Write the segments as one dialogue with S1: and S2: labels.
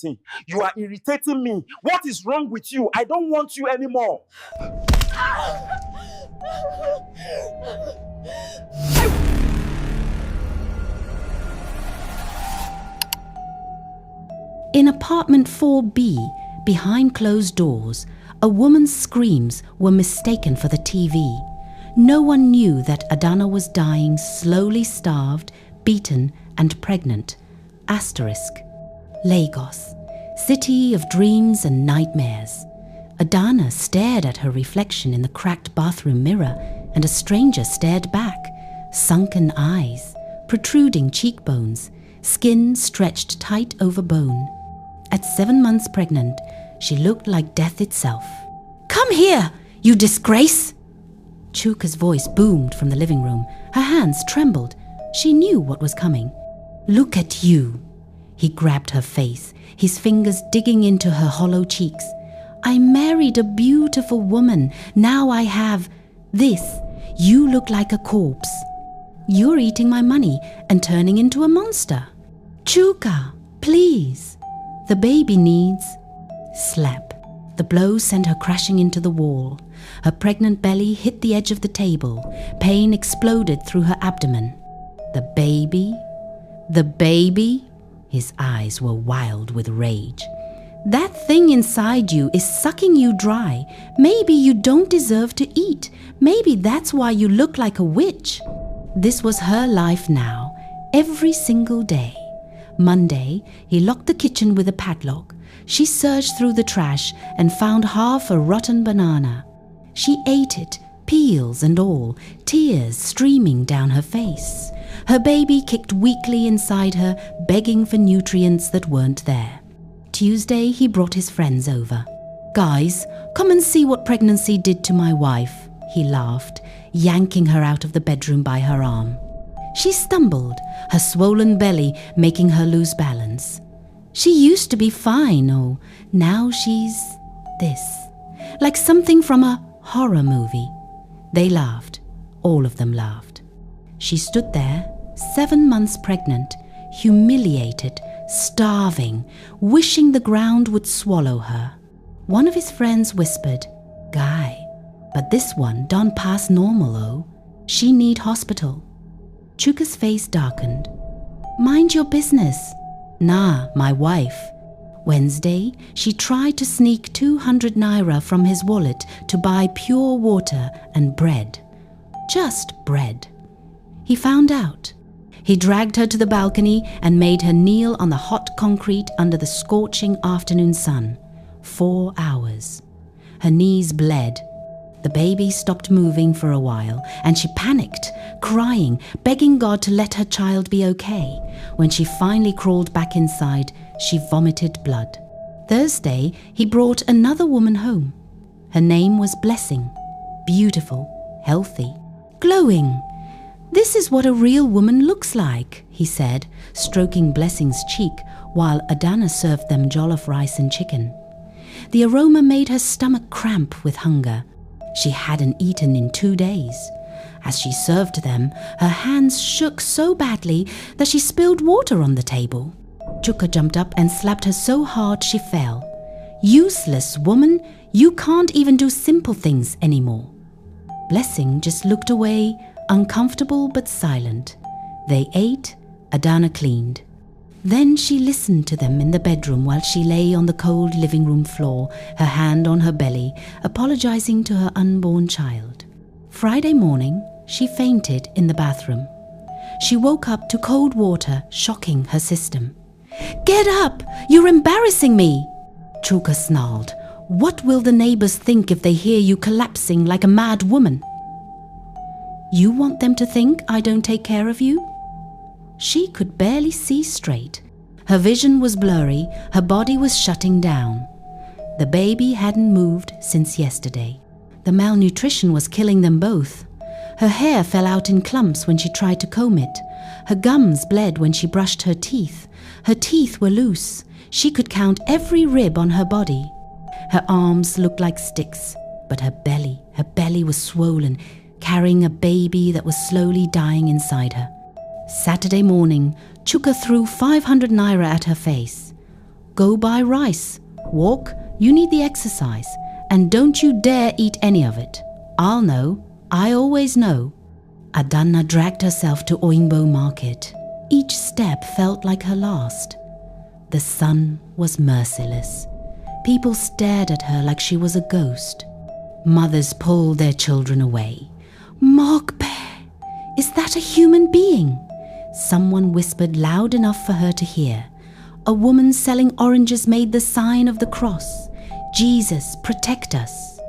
S1: You are irritating me. What is wrong with you? I don't want you anymore.
S2: In apartment 4B, behind closed doors, a woman's screams were mistaken for the TV. No one knew that Adana was dying, slowly starved, beaten and pregnant. Asterisk. Lagos, city of dreams and nightmares. Adana stared at her reflection in the cracked bathroom mirror, and a stranger stared back, sunken eyes, protruding cheekbones, skin stretched tight over bone. At 7 months pregnant, she looked like death itself. "Come here, you disgrace!" Chuka's voice boomed from the living room. Her hands trembled. She knew what was coming. "Look at you." He grabbed her face, his fingers digging into her hollow cheeks. "I married a beautiful woman. Now I have this. You look like a corpse. You're eating my money and turning into a monster. Chuka, please. The baby needs..." Slap. The blow sent her crashing into the wall. Her pregnant belly hit the edge of the table. Pain exploded through her abdomen. The baby? The baby? His eyes were wild with rage. "That thing inside you is sucking you dry. Maybe you don't deserve to eat. Maybe that's why you look like a witch." This was her life now, every single day. Monday, he locked the kitchen with a padlock. She searched through the trash and found half a rotten banana. She ate it, peels and all, tears streaming down her face. Her baby kicked weakly inside her, begging for nutrients that weren't there. Tuesday, he brought his friends over. "Guys, come and see what pregnancy did to my wife," he laughed, yanking her out of the bedroom by her arm. She stumbled, her swollen belly making her lose balance. She used to be fine, oh, now she's this, like something from a horror movie. They laughed. All of them laughed. She stood there, 7 months pregnant, humiliated, starving, wishing the ground would swallow her. One of his friends whispered, "Guy, but this one done past normal, oh. She need hospital." Chuka's face darkened. "Mind your business." "Nah, my wife." Wednesday, she tried to sneak 200 naira from his wallet to buy pure water and bread. Just bread. He found out. He dragged her to the balcony and made her kneel on the hot concrete under the scorching afternoon sun. 4 hours. Her knees bled. The baby stopped moving for a while, and she panicked, crying, begging God to let her child be okay. When she finally crawled back inside, she vomited blood. Thursday, he brought another woman home. Her name was Blessing. Beautiful, healthy, glowing. "This is what a real woman looks like," he said, stroking Blessing's cheek while Adana served them jollof rice and chicken. The aroma made her stomach cramp with hunger. She hadn't eaten in 2 days. As she served them, her hands shook so badly that she spilled water on the table. Chuka jumped up and slapped her so hard she fell. "Useless woman, you can't even do simple things anymore." Blessing just looked away, uncomfortable but silent. They ate, Adana cleaned. Then she listened to them in the bedroom while she lay on the cold living room floor, her hand on her belly, apologizing to her unborn child. Friday morning, she fainted in the bathroom. She woke up to cold water shocking her system. "Get up! You're embarrassing me!" Chuka snarled. "What will the neighbors think if they hear you collapsing like a mad woman?" "You want them to think I don't take care of you?" She could barely see straight. Her vision was blurry, her body was shutting down. The baby hadn't moved since yesterday. The malnutrition was killing them both. Her hair fell out in clumps when she tried to comb it. Her gums bled when she brushed her teeth. Her teeth were loose. She could count every rib on her body. Her arms looked like sticks, but her belly was swollen, carrying a baby that was slowly dying inside her. Saturday morning, Chuka threw 500 naira at her face. Go buy rice. Walk, you need the exercise. And don't you dare eat any of it. I'll know. I always know. Adana dragged herself to Oyingbo market. Each step felt like her last. The sun was merciless. People stared at her like she was a ghost. Mothers pulled their children away. Mogbe, is that a human being? Someone whispered loud enough for her to hear. A woman selling oranges made the sign of the cross. Jesus, protect us.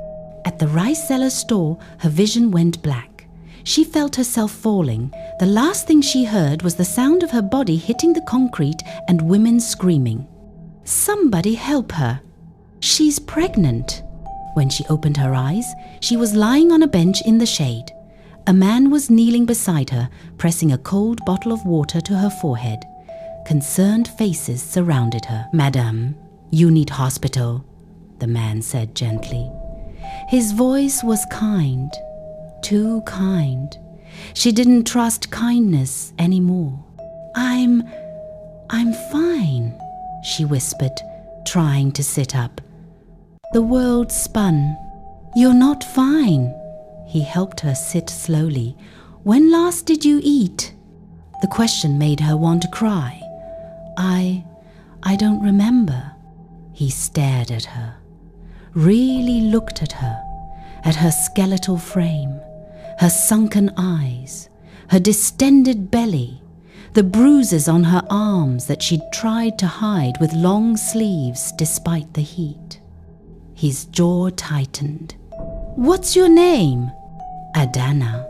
S2: At the rice seller's store, her vision went black. She felt herself falling. The last thing she heard was the sound of her body hitting the concrete and women screaming. Somebody help her. She's pregnant. When she opened her eyes, she was lying on a bench in the shade. A man was kneeling beside her, pressing a cold bottle of water to her forehead. Concerned faces surrounded her. Madam, you need hospital, the man said gently. His voice was kind, too kind. She didn't trust kindness anymore. I'm fine, she whispered, trying to sit up. The world spun. You're not fine. He helped her sit slowly. When last did you eat? The question made her want to cry. I don't remember. He stared at her, really looked at her skeletal frame, her sunken eyes, her distended belly, the bruises on her arms that she'd tried to hide with long sleeves despite the heat. His jaw tightened. What's your name? Adana.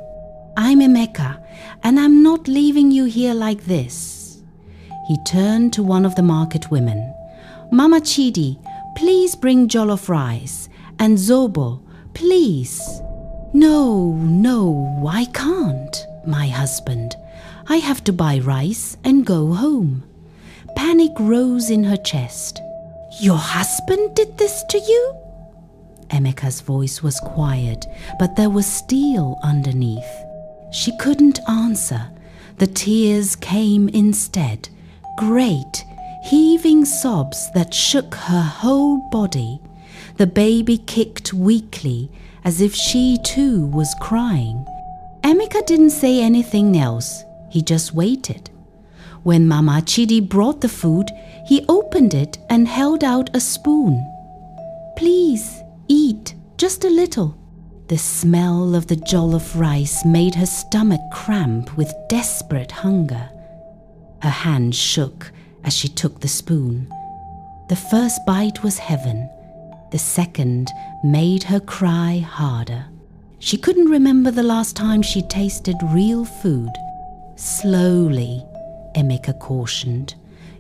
S2: I'm Emeka, and I'm not leaving you here like this. He turned to one of the market women. Mama Chidi, please bring jollof rice. And Zobo, please. No, I can't, my husband. I have to buy rice and go home. Panic rose in her chest. Your husband did this to you? Emeka's voice was quiet, but there was steel underneath. She couldn't answer. The tears came instead, great, heaving sobs that shook her whole body. The baby kicked weakly, as if she too was crying. Emeka didn't say anything else. He just waited. When Mama Chidi brought the food, he opened it and held out a spoon. Please, eat, just a little. The smell of the jollof rice made her stomach cramp with desperate hunger. Her hand shook as she took the spoon. The first bite was heaven. The second made her cry harder. She couldn't remember the last time she tasted real food. Slowly, Emeka cautioned.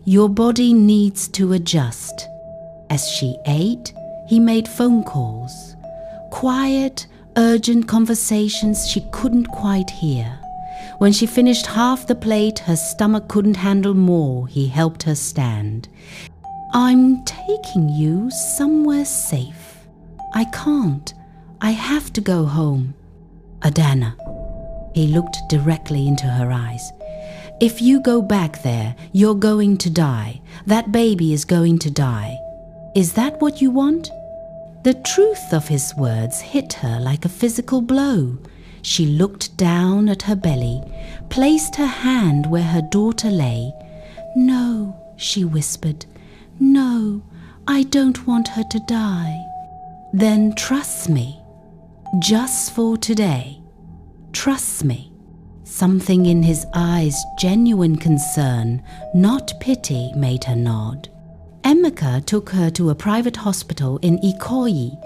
S2: Your body needs to adjust. As she ate, he made phone calls. Quiet, urgent conversations she couldn't quite hear. When she finished half the plate, her stomach couldn't handle more. He helped her stand. I'm taking you somewhere safe. I can't. I have to go home. Adana. He looked directly into her eyes. If you go back there, you're going to die. That baby is going to die. Is that what you want? The truth of his words hit her like a physical blow. She looked down at her belly, placed her hand where her daughter lay. No, she whispered. No, I don't want her to die. Then trust me. Just for today. Trust me. Something in his eyes' genuine concern, not pity, made her nod. Emeka took her to a private hospital in Ikoyi,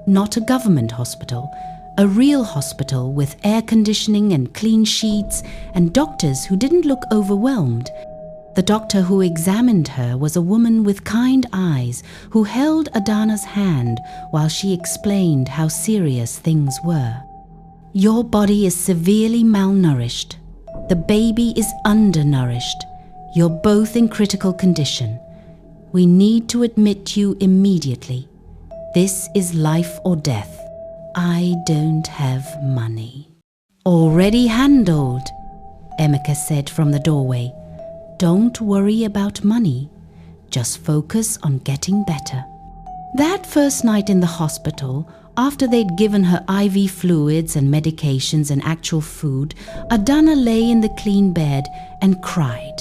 S2: not a government hospital, a real hospital with air conditioning and clean sheets and doctors who didn't look overwhelmed. The doctor who examined her was a woman with kind eyes who held Adana's hand while she explained how serious things were. Your body is severely malnourished. The baby is undernourished. You're both in critical condition. We need to admit you immediately. This is life or death. I don't have money. Already handled, Emeka said from the doorway. Don't worry about money. Just focus on getting better. That first night in the hospital, after they'd given her IV fluids and medications and actual food, Adana lay in the clean bed and cried.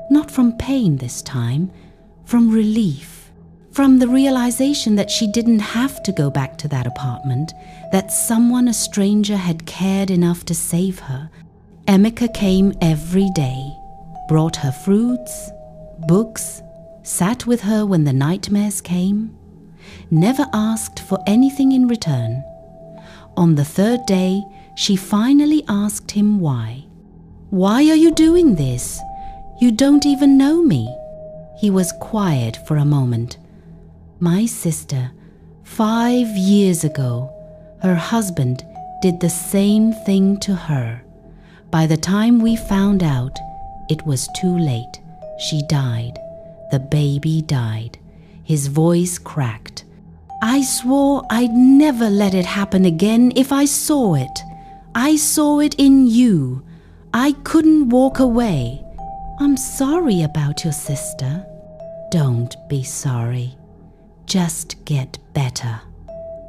S2: Not from pain this time, from relief. From the realization that she didn't have to go back to that apartment, that someone, a stranger, had cared enough to save her. Emeka came every day, brought her fruits, books, sat with her when the nightmares came, never asked for anything in return. On the third day, she finally asked him why. "Why are you doing this? You don't even know me." He was quiet for a moment. "My sister, 5 years ago, her husband did the same thing to her. By the time we found out, it was too late. She died. The baby died." His voice cracked. "I swore I'd never let it happen again if I saw it. I saw it in you. I couldn't walk away. I'm sorry about your sister." "Don't be sorry. Just get better.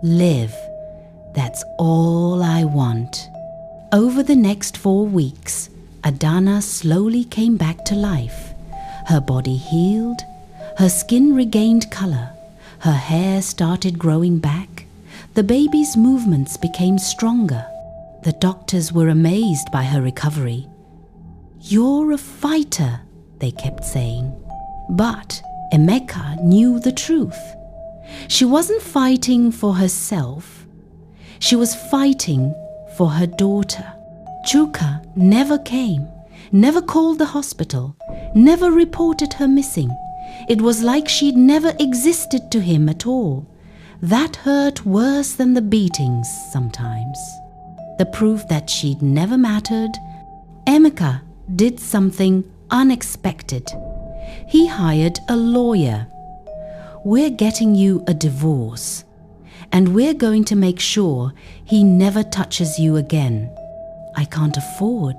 S2: Live. That's all I want." Over the next 4 weeks, Adana slowly came back to life. Her body healed. Her skin regained color. Her hair started growing back. The baby's movements became stronger. The doctors were amazed by her recovery. "You're a fighter," they kept saying. But Emeka knew the truth. She wasn't fighting for herself. She was fighting for her daughter. Chuka never came, never called the hospital, never reported her missing. It was like she'd never existed to him at all. That hurt worse than the beatings sometimes. The proof that she'd never mattered. Emeka did something unexpected. He hired a lawyer. "We're getting you a divorce, and we're going to make sure he never touches you again." "I can't afford."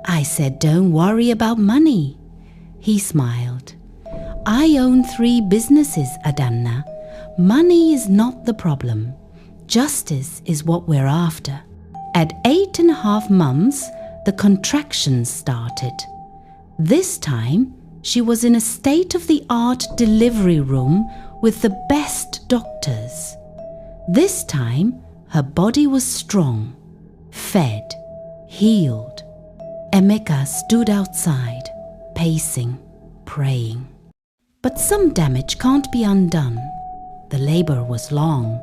S2: I said, "Don't worry about money." He smiled. "I own 3 businesses, Adana. Money is not the problem. Justice is what we're after." At 8.5 months, the contractions started. This time, she was in a state-of-the-art delivery room with the best doctors. This time, her body was strong, fed, healed. Emeka stood outside, pacing, praying. But some damage can't be undone. The labor was long,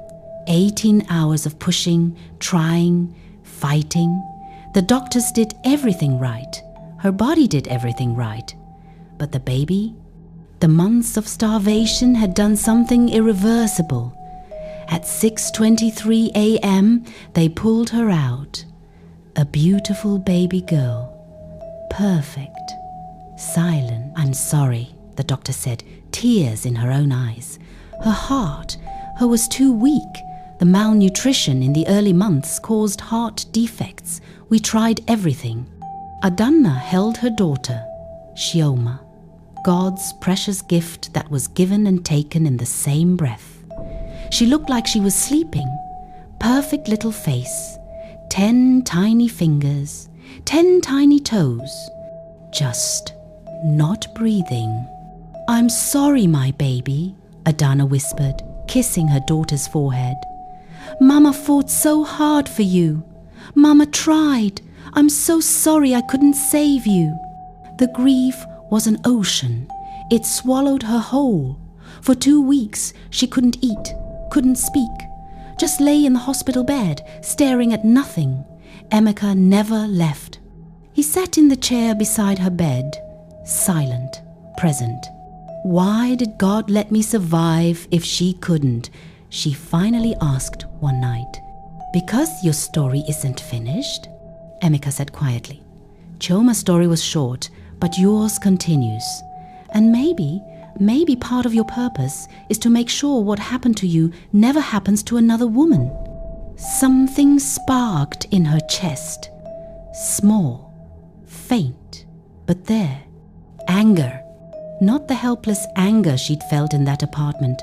S2: 18 hours of pushing, trying, fighting. The doctors did everything right. Her body did everything right. But the baby? The months of starvation had done something irreversible. At 6:23 a.m., they pulled her out. A beautiful baby girl. Perfect. Silent. "I'm sorry," the doctor said, tears in her own eyes. Her heart, was too weak. The malnutrition in the early months caused heart defects. We tried everything. Adana held her daughter, Chioma, God's precious gift that was given and taken in the same breath. She looked like she was sleeping. Perfect little face, 10 tiny fingers, 10 tiny toes, just not breathing. "I'm sorry, my baby," Adana whispered, kissing her daughter's forehead. "Mama fought so hard for you. Mama tried. I'm so sorry I couldn't save you." The grief was an ocean. It swallowed her whole. For 2 weeks, she couldn't eat, couldn't speak, just lay in the hospital bed, staring at nothing. Emeka never left. He sat in the chair beside her bed, silent, present. "Why did God let me survive if she couldn't?" she finally asked one night. "Because your story isn't finished," Emeka said quietly. "Chioma's story was short, but yours continues. And maybe part of your purpose is to make sure what happened to you never happens to another woman." Something sparked in her chest. Small, faint, but there. Anger. Not the helpless anger she'd felt in that apartment,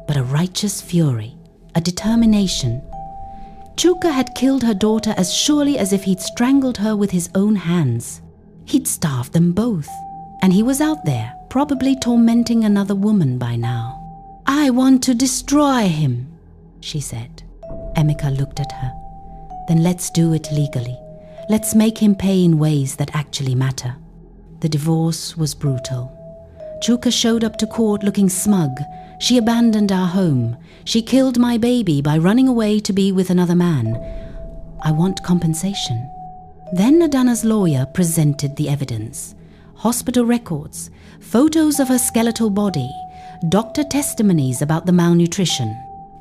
S2: but a righteous fury, a determination. Chuka had killed her daughter as surely as if he'd strangled her with his own hands. He'd starved them both, and he was out there, probably tormenting another woman by now. "I want to destroy him," she said. Emeka looked at her. "Then let's do it legally. Let's make him pay in ways that actually matter." The divorce was brutal. Chuka showed up to court looking smug. "She abandoned our home. She killed my baby by running away to be with another man. I want compensation." Then Adana's lawyer presented the evidence. Hospital records, photos of her skeletal body, doctor testimonies about the malnutrition,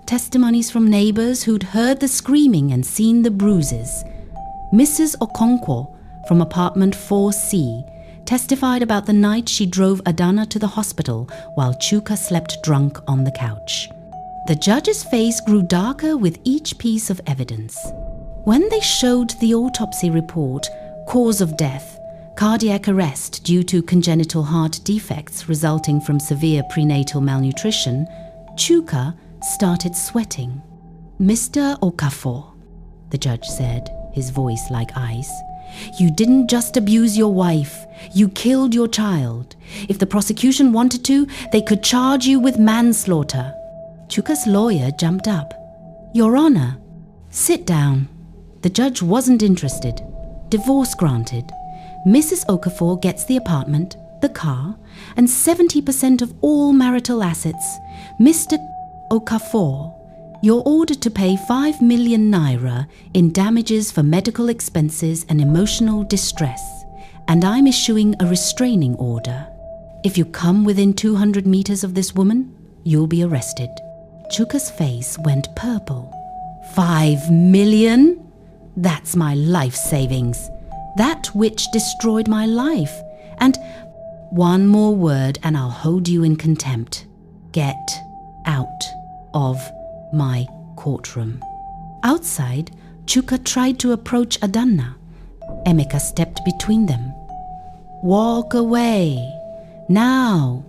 S2: testimonies from neighbors who'd heard the screaming and seen the bruises. Mrs. Okonkwo from apartment 4C testified about the night she drove Adana to the hospital while Chuka slept drunk on the couch. The judge's face grew darker with each piece of evidence. When they showed the autopsy report, cause of death, cardiac arrest due to congenital heart defects resulting from severe prenatal malnutrition, Chuka started sweating. "Mr. Okafor," the judge said, his voice like ice, "you didn't just abuse your wife, you killed your child. If the prosecution wanted to, they could charge you with manslaughter." Chuka's lawyer jumped up. "Your Honor, sit down." The judge wasn't interested. Divorce granted. Mrs. Okafor gets the apartment, the car, and 70% of all marital assets. Mr. Okafor, you're ordered to pay 5 million naira in damages for medical expenses and emotional distress, and I'm issuing a restraining order. If you come within 200 meters of this woman, you'll be arrested. Chuka's face went purple. 5 million? That's my life savings. That which destroyed my life. And one more word and I'll hold you in contempt. Get out of my courtroom. Outside, Chuka tried to approach Adana. Emeka stepped between them. "Walk away. Now.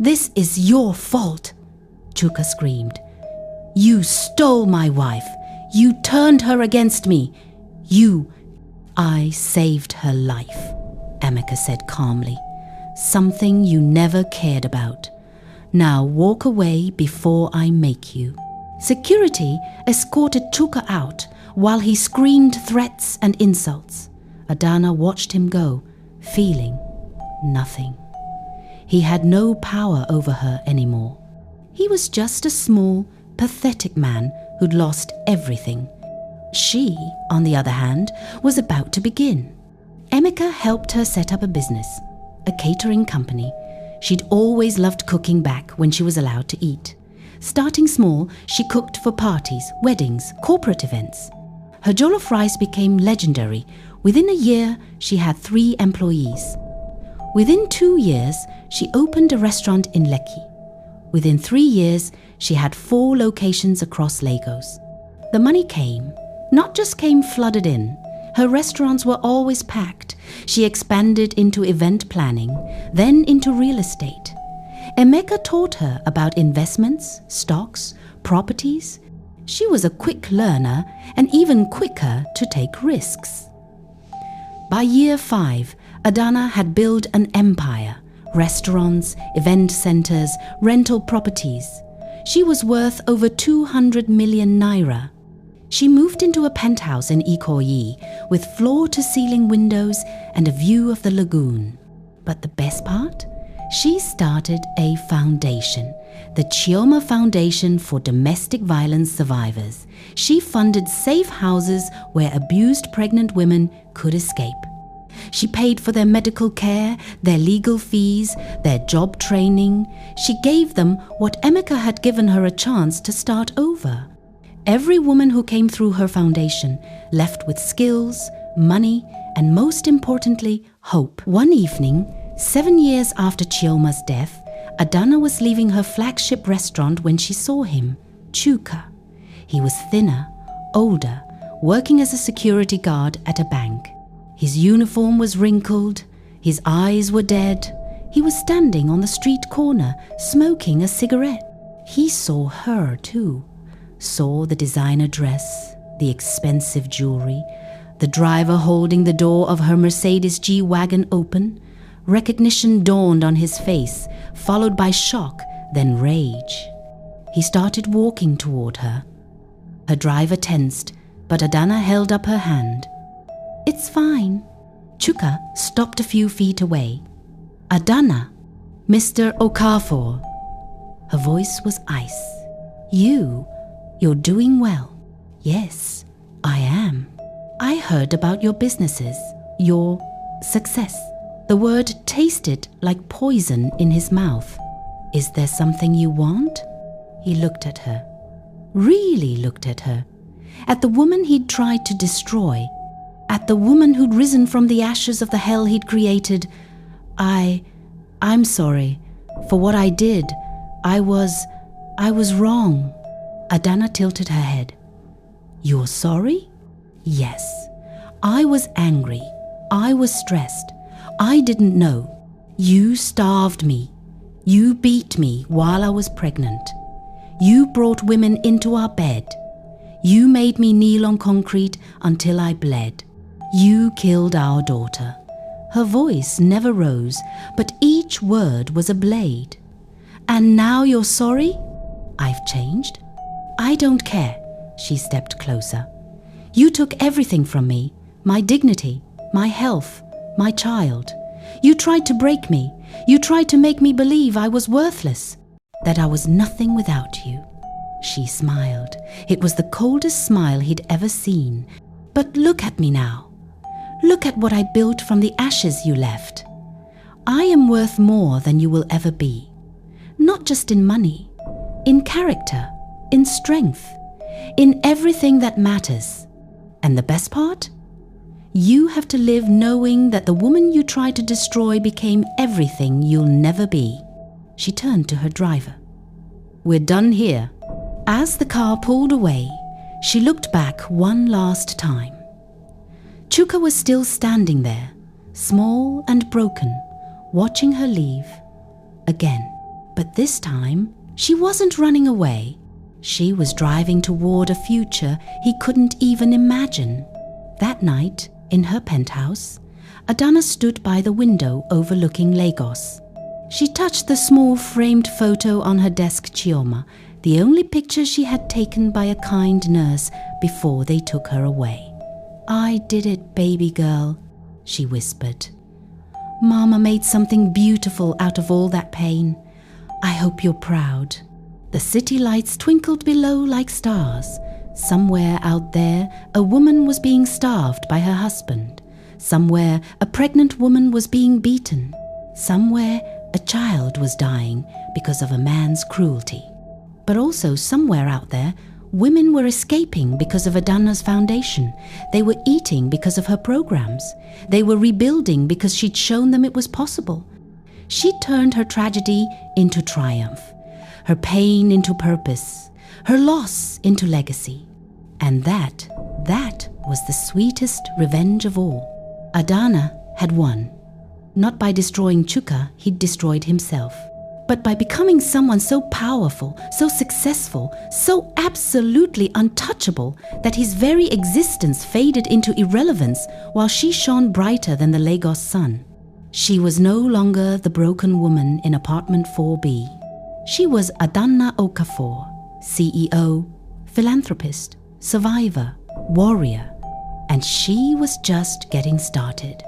S2: This is your fault," Chuka screamed. "You stole my wife. You turned her against me. I saved her life," Emeka said calmly. "Something you never cared about. Now walk away before I make you." Security escorted Chuka out while he screamed threats and insults. Adana watched him go, feeling nothing. He had no power over her anymore. He was just a small, pathetic man who'd lost everything. She, on the other hand, was about to begin. Emeka helped her set up a business, a catering company. She'd always loved cooking back when she was allowed to eat. Starting small, she cooked for parties, weddings, corporate events. Her jollof rice became legendary. Within a year, she had 3 employees. Within 2 years, she opened a restaurant in Lekki. Within 3 years, she had 4 locations across Lagos. The money came. Not just came flooded in. Her restaurants were always packed. She expanded into event planning, then into real estate. Emeka taught her about investments, stocks, properties. She was a quick learner and even quicker to take risks. By year 5, Adana had built an empire. Restaurants, event centers, rental properties. She was worth over 200 million naira. She moved into a penthouse in Ikoyi with floor-to-ceiling windows and a view of the lagoon. But the best part? She started a foundation, the Chioma Foundation for Domestic Violence Survivors. She funded safe houses where abused pregnant women could escape. She paid for their medical care, their legal fees, their job training. She gave them what Emeka had given her a chance to start over. Every woman who came through her foundation left with skills, money, and most importantly, hope. One evening, 7 years after Chioma's death, Adana was leaving her flagship restaurant when she saw him, Chuka. He was thinner, older, working as a security guard at a bank. His uniform was wrinkled, his eyes were dead, He was standing on the street corner, smoking a cigarette. He saw her too. Saw the designer dress, the expensive jewelry, the driver holding the door of her Mercedes G-Wagon open. Recognition dawned on his face, followed by shock, then rage. He started walking toward her. Her driver tensed, but Adana held up her hand. "It's fine." Chuka stopped a few feet away. "Adana, Mr. Okafor." Her voice was ice. You're doing well." "Yes, I am. I heard about your businesses, your success." The word tasted like poison in his mouth. "Is there something you want?" He looked at her. Really looked at her. At the woman he'd tried to destroy. At the woman who'd risen from the ashes of the hell he'd created. I'm sorry. For what I did. I was wrong." Adana tilted her head. "You're sorry?" "Yes. I was angry. I was stressed. I didn't know. You starved me. You beat me while I was pregnant. You brought women into our bed. You made me kneel on concrete until I bled. You killed our daughter." Her voice never rose, but each word was a blade. "And now you're sorry?" "I've changed." "I don't care." She stepped closer. "You took everything from me, my dignity, my health, my child. You tried to break me. You tried to make me believe I was worthless, that I was nothing without you." She smiled. It was the coldest smile he'd ever seen. "But look at me now. Look at what I built from the ashes you left. I am worth more than you will ever be. Not just in money, in character, in strength, in everything that matters. And the best part? You have to live knowing that the woman you tried to destroy became everything you'll never be." She turned to her driver. "We're done here." As the car pulled away, she looked back one last time. Chuka was still standing there, small and broken, watching her leave. Again. But this time, she wasn't running away. She was driving toward a future he couldn't even imagine. That night, in her penthouse, Adana stood by the window overlooking Lagos. She touched the small framed photo on her desk Chioma, the only picture she had taken by a kind nurse before they took her away. "I did it, baby girl," she whispered. "Mama made something beautiful out of all that pain. I hope you're proud." The city lights twinkled below like stars. Somewhere out there, a woman was being starved by her husband. Somewhere, a pregnant woman was being beaten. Somewhere, a child was dying because of a man's cruelty. But also somewhere out there, women were escaping because of Adana's foundation. They were eating because of her programs. They were rebuilding because she'd shown them it was possible. She turned her tragedy into triumph, her pain into purpose, her loss into legacy. And that was the sweetest revenge of all. Adana had won. Not by destroying Chuka, he'd destroyed himself, but by becoming someone so powerful, so successful, so absolutely untouchable that his very existence faded into irrelevance while she shone brighter than the Lagos sun. She was no longer the broken woman in apartment 4B. She was Adana Okafor, CEO, philanthropist, survivor, warrior, and she was just getting started.